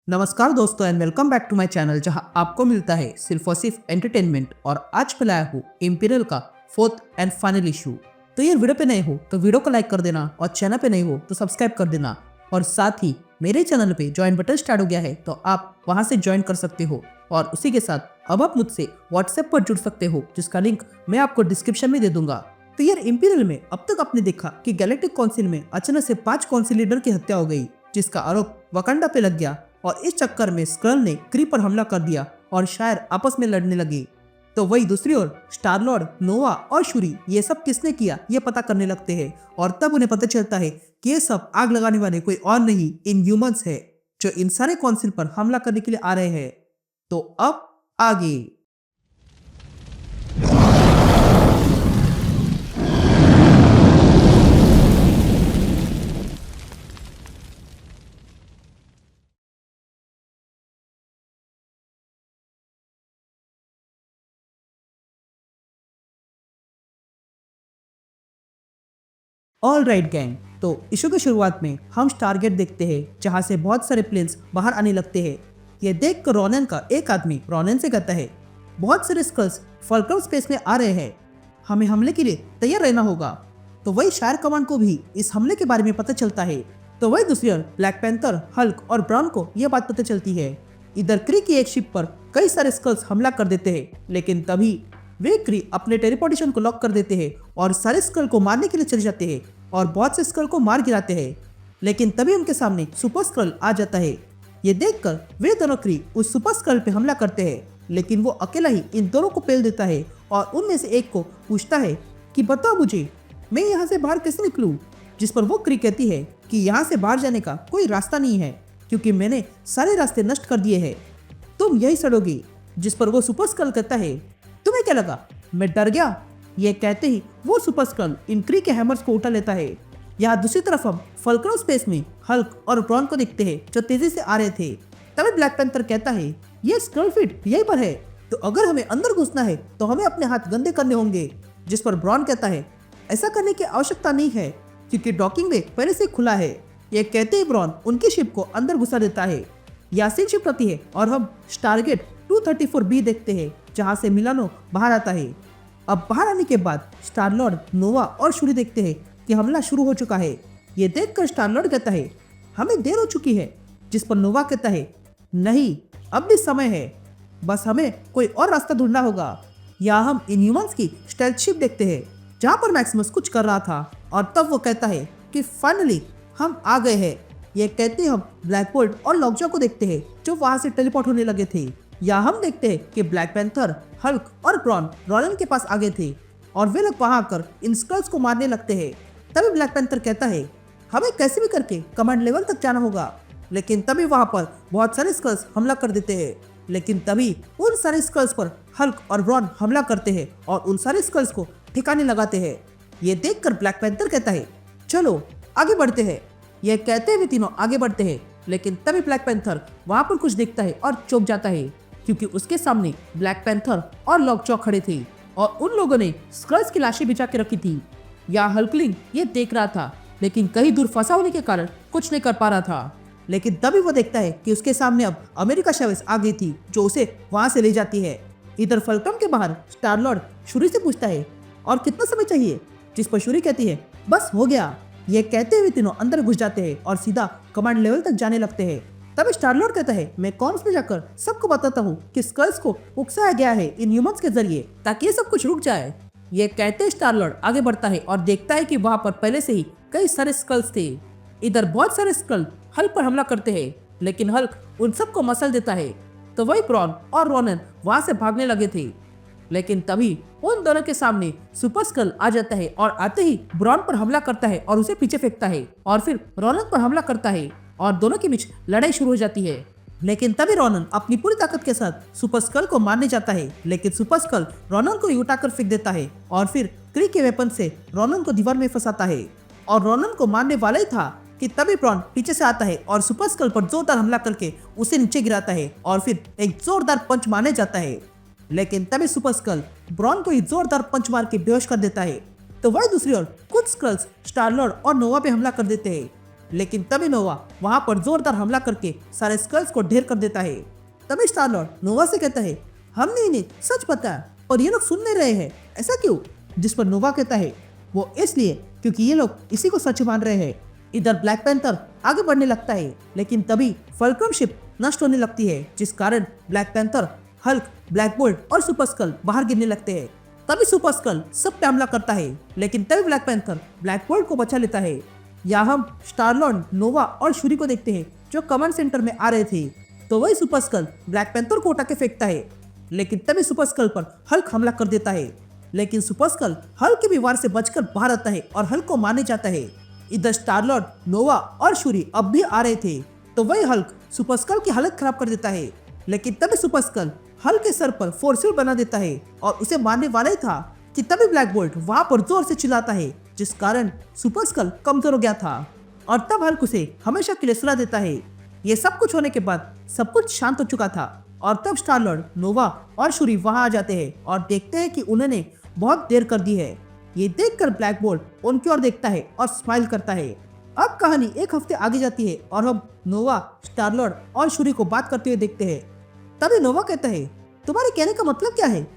नमस्कार दोस्तों and welcome back to my channel जहां आपको मिलता है सिर्फ और सिर्फ एंटरटेनमेंट। और आज मैं लाया हूँ इम्पीरियल का फोर्थ एंड फाइनल इशू। तो ये वीडियो पे नए हो तो वीडियो को लाइक कर देना और चैनल पे नए हो तो सब्सक्राइब कर देना। और साथ ही मेरे चैनल पे ज्वाइन बटन स्टार्ट हो गया है तो आप वहां से ज्वाइन कर सकते हो। और उसी के साथ अब आप मुझसे व्हाट्सएप पर जुड़ सकते हो जिसका लिंक मैं आपको डिस्क्रिप्शन में दे दूंगा। तो यार इम्पीरियल में अब तक आपने देखा कि गैलेक्टिक काउंसिल में अचानक से 5 काउंसिल लीडर की हत्या हो गई, जिसका आरोप वकांडा पे लग गया। और इस चक्कर में स्क्रल ने क्री पर हमला कर दिया और शायर आपस में लड़ने लगे। तो वही दूसरी ओर स्टार लॉर्ड, नोवा और शूरी ये सब किसने किया ये पता करने लगते हैं। और तब उन्हें पता चलता है कि ये सब आग लगाने वाले कोई और नहीं इनह्यूमंस है, जो इन सारे काउंसिल पर हमला करने के लिए आ रहे हैं। तो अब आगे ऑल राइट गैंग। तो इशू की शुरुआत में हम टारगेट देखते हैं जहां से बहुत सारे प्लेन्स बाहर आने लगते हैं। ये देख कर रोनेन का एक आदमी रोनेन से कहता है, बहुत सारे स्कल्स फल्क्रम स्पेस में आ रहे हैं, हमें हमले के लिए तैयार रहना होगा। तो वही शायर कमांड को भी इस हमले के बारे में पता चलता है। तो वही दूसरी ओर ब्लैक पैंथर, हल्क और ब्राउन को यह बात पता चलती है। इधर क्री की एक शिप पर कई सारे स्कल्स हमला कर देते हैं, लेकिन तभी वे क्री अपने टेलीपोर्टेशन को लॉक कर देते हैं और सारे स्कल को मारने के लिए चले जाते हैं और बहुत से स्कल को मार गिराते हैं। लेकिन तभी उनके सामने सुपर स्कल आ जाता है। ये देखकर वे दोनों क्री उस सुपर स्कल पे हमला करते हैं, लेकिन वो अकेला ही इन दोनों को पेल देता है और उनमें से एक को पूछता है कि बताओ मुझे, मैं यहाँ से बाहर कैसे निकलूँ। जिस पर वो क्री कहती है कि यहाँ से बाहर जाने का कोई रास्ता नहीं है, क्योंकि मैंने सारे रास्ते नष्ट कर दिए हैं, तुम यही सड़ोगी। जिस पर वो सुपर स्कल कहता है, तुम्हें क्या लगा मैं डर गया। ये कहते ही वो सुपर स्कल इन क्री के हैमर्स को उठा लेता है। यहाँ दूसरी तरफ हम फल्क्रम स्पेस में हल्क और ब्रॉन को देखते हैं जो तेजी से आ रहे थे। तभी ब्लैक पैंथर कहता है, ये स्क्रल फिट यहीं पर है, तो अगर हमें अंदर घुसना है तो हमें अपने हाथ गंदे करने होंगे। जिस पर ब्रॉन कहता है, ऐसा करने की आवश्यकता नहीं है क्योंकि डॉकिंग वे पहले से खुला है। ये कहते ही ब्रॉन उनकी शिप को अंदर घुसा देता है। यासीन शिप रहती है और हम टारगेट 234B देखते हैं जहाँ से मिलानो बाहर आता है। अब बाहर आने के बाद स्टार लॉर्ड, नोवा और शूरी देखते हैं कि हमला शुरू हो चुका है। ये देखकर स्टार लॉर्ड कहता है, हमें देर हो चुकी है। जिस पर नोवा कहता है, नहीं अब भी समय है, बस हमें कोई और रास्ता ढूंढना होगा। यहाँ हम इनह्यूमंस की स्टेल्थ शिप देखते हैं जहाँ पर मैक्सिमस कुछ कर रहा था। और तब वो कहता है कि फाइनली हम आ गए हैं। ये कहते हम ब्लैक बोल्ट और लॉकजॉ को देखते हैं जो वहाँ से टेलीपोर्ट होने लगे थे। या हम देखते हैं कि ब्लैक पैंथर, हल्क और ब्रॉन रोलन के पास आ गए थे और वे लोग वहां आकर इन स्कल्स को मारने लगते हैं। तभी ब्लैक पैंथर कहता है, हमें कैसे भी करके कमांड लेवल तक जाना होगा। लेकिन तभी वहां पर बहुत सारे स्कल्स हमला कर देते हैं। लेकिन तभी उन सारे स्कल्स पर हल्क और ब्रॉन हमला करते हैं और उन सारे स्कल्स को ठिकाने लगाते हैं। ये देखकर ब्लैक पैंथर कहता है, चलो आगे बढ़ते हैं। यह कहते हुए तीनों आगे बढ़ते हैं, लेकिन तभी ब्लैक पैंथर वहां पर कुछ देखता है और चौंक जाता है, क्योंकि उसके सामने ब्लैक पैंथर और लॉकजॉ खड़े थे और उन लोगों ने स्क्रल्स की लाशें बिछा के रखी थी। या हल्कलिंग ये देख रहा था, लेकिन कहीं दूर फंसा होने के कारण कुछ नहीं कर पा रहा था। लेकिन तभी वो देखता है कि उसके सामने अब अमेरिका शेवेस आ गई थी जो उसे वहां से ले जाती है। इधर फल्क्रम के बाहर स्टार लॉर्ड शूरी से पूछता है, और कितना समय चाहिए। जिस पर शूरी कहती है, बस हो गया। ये कहते हुए तीनों अंदर घुस जाते हैं और सीधा कमांड लेवल तक जाने लगते हैं। तभी स्टार लॉर्ड कहता है, मैं कॉन्स में जाकर सबको बताता हूँ कि स्कल्स को उकसाया गया है इन ह्यूमंस के जरिए ताकि ये सब कुछ रुक जाए। ये कहते स्टार लॉर्ड आगे बढ़ता है और देखता है कि वहां पर पहले से ही कई सारे स्कल्स थे। इधर बहुत सारे स्कल हल्क पर हमला करते हैं, लेकिन हल्क उन सबको मसल देता है। तो वही ब्रॉन और रोनन वहां से भागने लगे थे, लेकिन तभी उन दोनों के सामने सुपर स्कल आ जाता है और आते ही ब्रॉन पर हमला करता है और उसे पीछे फेंकता है और फिर रोनन पर हमला करता है और दोनों के बीच लड़ाई शुरू हो जाती है। लेकिन तभी रोनन अपनी पूरी ताकत के साथ सुपर स्कल को मारने जाता है, लेकिन सुपर स्कल रोनन को उठाकर फेंक देता है और फिर क्री के वेपन से रोनन को दीवार में फंसाता है। और रोनन को मारने वाला ही था कि तभी ब्रॉन पीछे से आता है और सुपर स्कल पर जोरदार हमला करके उसे नीचे गिराता है और फिर एक जोरदार पंच मारने जाता है। लेकिन तभी सुपर स्कल ब्रॉन को ही जोरदार पंच मार के बेहोश कर देता है। तो वही दूसरी ओर कुछ स्कल्स स्टार लॉर्ड और नोवा पे हमला कर देते हैं। लेकिन तभी नोवा वहां पर जोरदार हमला करके सारे स्कल्स को ढेर कर देता है। तभी स्टार लॉर्ड नोवा से कहता है, हमने इन्हें सच बताया और ये लोग सुन नहीं रहे हैं, ऐसा क्यों? जिस पर नोवा कहता है, वो इसलिए क्योंकि ये लोग इसी को सच मान रहे हैं। इधर ब्लैक पैंथर आगे बढ़ने लगता है, लेकिन तभी फल्क्रम शिप नष्ट होने लगती है, जिस कारण black panther, Hulk, black bolt और सुपर स्कल बाहर गिरने लगते हैं। तभी सुपर स्कल सब पे हमला करता है, लेकिन तभी ब्लैक पैंथर ब्लैक बोल्ट को बचा लेता है। यहाँ हम स्टार लॉर्ड, नोवा और शूरी को देखते हैं जो कमांड सेंटर में आ रहे थे। तो वही सुपर स्कल ब्लैक पैंथर को उठा के फेंकता है, लेकिन तभी सुपर स्कल पर हल्क हमला कर देता है। लेकिन सुपर स्कल हल्क के भी वार से बचकर बाहर आता है और हल्क को मारने जाता है। इधर स्टार लॉर्ड, नोवा और शूरी अब भी आ रहे थे, तो वही हल्क सुपर स्कल की हालत खराब कर देता है। लेकिन तभी सुपर स्कल हल्क के सर पर फोर्सिबल बना देता है और उसे मारने वाला ही था कि तभी ब्लैक बोल्ट वहां पर जोर से चिल्लाता है, जिस कारण सुपर स्कल कमजोर हो गया था और तब हल्क उसे हमेशा के लिए सुला देता है। ये सब कुछ होने के बाद सब कुछ शांत हो चुका था और तब स्टार लॉर्ड, नोवा और शूरी वहां आ जाते हैं और देखते हैं कि उन्होंने बहुत देर कर दी है। ये देखकर ब्लैक बोल्ट उनकी ओर देखता है और स्माइल करता है। अब कहानी एक हफ्ते आगे जाती है और हम नोवा, स्टार लॉर्ड और शूरी को बात करते हुए देखते हैं। तभी नोवा कहता है, तुम्हारे कहने का मतलब क्या है?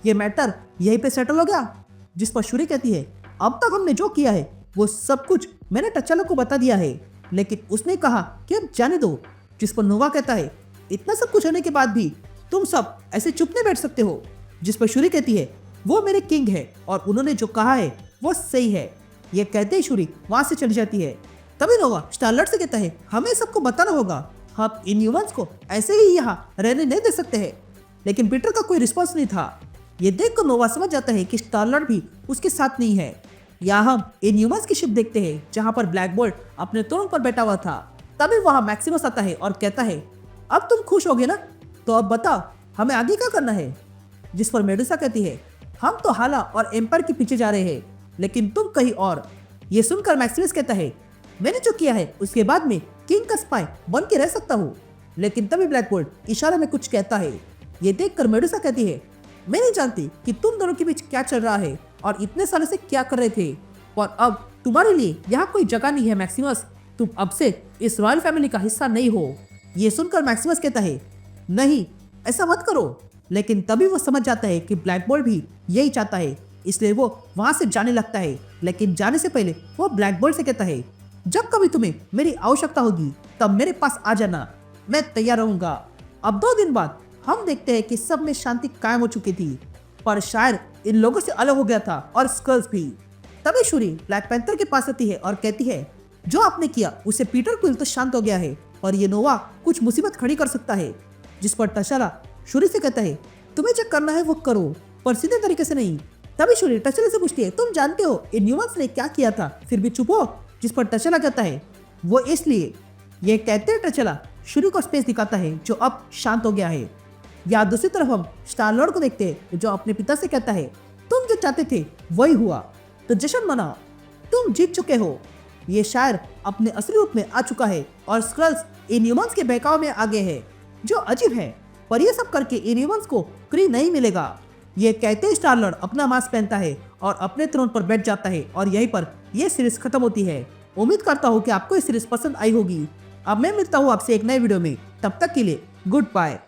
ये मैटर यहीं पे सेटल हो गया? जिस पर शूरी कहती है, अब तक हमने जो किया है वो सब कुछ मैंने टचाला को बता दिया है, लेकिन उसने कहा कि अब जाने दो। जिस पर नोवा कहता है, इतना सब कुछ होने के बाद भी तुम सब ऐसे चुप नहीं बैठ सकते हो। जिस पर शूरी कहती है, वो मेरे किंग है और उन्होंने जो कहा है वो सही है। ये कहते ही शूरी वहां से चली जाती है। तभी नोवा स्टार लॉर्ड से कहता है, हमें सबको बताना होगा, हम इन ह्यूमंस को ऐसे ही यहाँ रहने नहीं दे सकते हैं। लेकिन पीटर का कोई रिस्पॉन्स नहीं था। ये देखकर नोवा समझ जाता है कि स्टार लॉर्ड भी उसके साथ नहीं है। यहाँ हम इन ह्यूमंस की शिप देखते हैं जहाँ पर ब्लैक बोल्ट अपने थ्रोन पर बैठा हुआ था। तभी वहाँ मैक्सिमस आता है और कहता है, अब तुम खुश होगे ना, तो अब बताओ हमें आगे क्या करना है? जिस पर मेडुसा कहती है, हम तो हाला और एम्पायर के पीछे जा रहे हैं, लेकिन तुम कहीं और। ये सुनकर मैक्सिमस कहता है, मैंने जो किया है उसके बाद में किंग का स्पाई बन के रह सकता हूँ। लेकिन तभी ब्लैक बोल्ट इशारे में कुछ कहता है। ये देखकर मेडुसा कहती है, मैं नहीं जानती कि तुम दोनों के बीच क्या चल रहा है और इतने सालों से क्या कर रहे थे, और अब तुम्हारे लिए यहाँ कोई जगह नहीं है मैक्सिमस, तुम अब से इस रॉयल फैमिली का हिस्सा नहीं हो। ये सुनकर मैक्सिमस कहता है, नहीं ऐसा मत करो। लेकिन तभी वो समझ जाता है कि ब्लैक बोल्ट भी यही चाहता है, इसलिए वो वहां से जाने लगता है। लेकिन जाने से पहले वो ब्लैक बोल्ट से कहता है, जब कभी तुम्हें मेरी आवश्यकता होगी तब मेरे पास आ जाना, मैं तैयार रहूंगा। अब 2 दिन बाद हम देखते हैं कि सब में शांति कायम हो चुकी थी, पर शायद इन लोगों से अलग हो गया था और स्कल्स भी। तभी शूरी ब्लैक पैंथर के पास आती है और कहती है, जो आपने किया उसे पीटर क्विल तो शांत हो गया है और ये नोवा कुछ मुसीबत खड़ी कर सकता है। जिस पर टशाला शूरी से कहता है, तुम्हें जो करना है वो करो, पर सीधे तरीके से नहीं। तभी शूरी टशाला से पूछती है, तुम जानते हो इन ह्यूमंस ने क्या किया था फिर भी चुप हो? जिस पर टशाला कहता है, वो इसलिए। ये कहते हैं टशाला शूरी को स्पेस दिखाता है जो अब शांत हो गया है। या दूसरी तरफ हम स्टार लॉर्ड को देखते हैं जो अपने पिता से कहता है, तुम जो चाहते थे वही हुआ, तो जश्न मनाओ, तुम जीत चुके हो। ये शायर अपने असली रूप में आ चुका है और स्क्रल्स इन ह्यूमंस के बहकाव में आ गए हैं, जो अजीब है, पर ये सब करके इन ह्यूमंस को क्री नहीं मिलेगा। ये कहते ही स्टार लॉर्ड अपना मास्क पहनता है और अपने थ्रोन पर बैठ जाता है और यहीं पर यह सीरीज खत्म होती है। उम्मीद करता हूँ कि आपको ये सीरीज पसंद आई होगी। अब मैं मिलता हूँ आपसे एक नए वीडियो में, तब तक के लिए गुड बाय।